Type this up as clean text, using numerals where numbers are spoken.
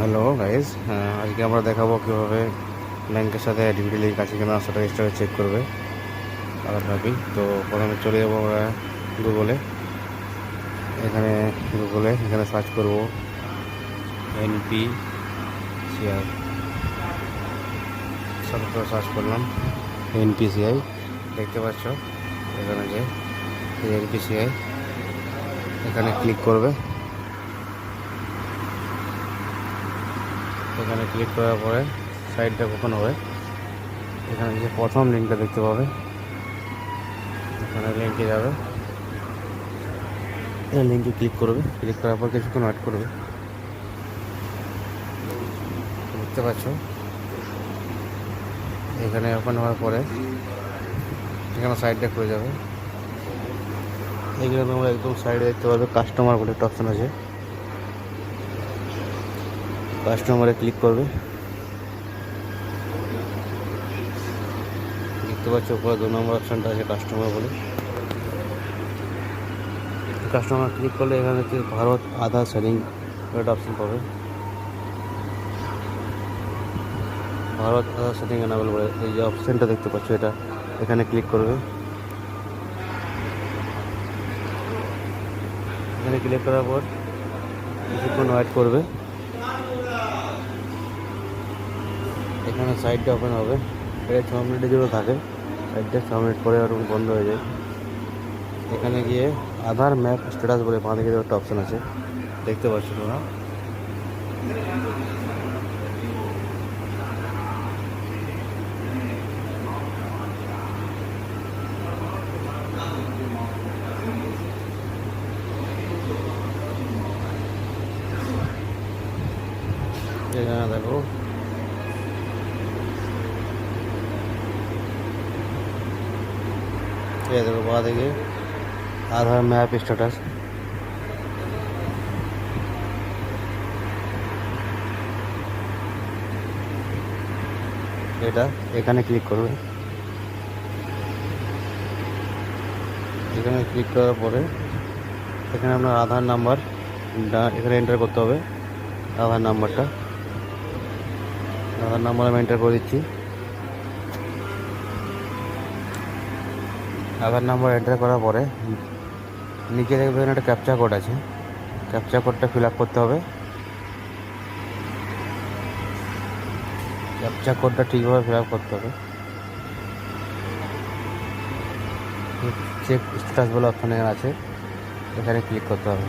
Hello guys, আজকে আমরা দেখাবো কীভাবে ব্যাংকের সাথে অ্যাক্টিভিটি লিঙ্ক আছে কিনা সেটা স্টারে চেক করবে আধার ম্যাপিং। তো প্রথমে চলে যাবো আমরা গুগলে। এখানে সার্চ করবো NPCI, সাথে সার্চ করলাম NPCI। দেখতে পাচ্ছ এখানে যে NPCI, এখানে ক্লিক করবে। এখানে ক্লিক করার পরে সাইটটা ওপেন হবে। এখানে যে প্রথম লিঙ্কটা দেখতে পাবে, এখানে লিঙ্কে যাবে, এই লিঙ্কে ক্লিক করবে। ক্লিক করার পর কিছুক্ষণ ওয়েট করবে। দেখতে পাচ্ছ এখানে ওপেন হওয়ার পরে এখানে সাইটটা খুলে যাবে। এখানে তোমরা একদম সাইডে দেখতে পাবে কাস্টমার বলে একটা অপশন আছে, কাস্টমারে ক্লিক করবে। দেখতে পাচ্ছ উপরে 2 নম্বর অপশানটা আছে কাস্টমার বলে। কাস্টমার ক্লিক করলে এখানে হচ্ছে ভারত আধার সেটিং একটা অপশান পাবে। ভারত আধার সেটিং এনাবেল বলে এই যে অপশানটা দেখতে পাচ্ছ, এটা এখানে ক্লিক করবে। এখানে ক্লিক করার পর কিছুক্ষণ ওয়েট করবে। এখানে সাইটটা ওপেন হবে। এটা 6 মিনিটের জন্য থাকে। সাইটটা 6 মিনিট পরে আর বন্ধ হয়ে যায়। এখানে গিয়ে আধার ম্যাপ স্ট্যাটাস বলে বাঁ দিকে একটা অপশান আছে, দেখতে পাচ্ছ তোমরা। এখানে দেখো দেখো বাঁ দিকে আধার ম্যাপ স্ট্যাটাস। এটা এখানে ক্লিক করবে। এখানে ক্লিক করার পরে এখানে আপনার আধার নাম্বার এখানে এন্টার করতে হবে। আধার নাম্বার আমি এন্টার করে দিচ্ছি। আধার নাম্বার এন্টার করার পরে নিচে দেখবেন একটা ক্যাপচা কোড আছে, ক্যাপচা কোডটা ফিল আপ করতে হবে। ক্যাপচা কোডটা ঠিকভাবে ফিল আপ করতে হবে। চেক স্ট্যাটাস বলে অপশন এখানে আছে, এখানে ক্লিক করতে হবে।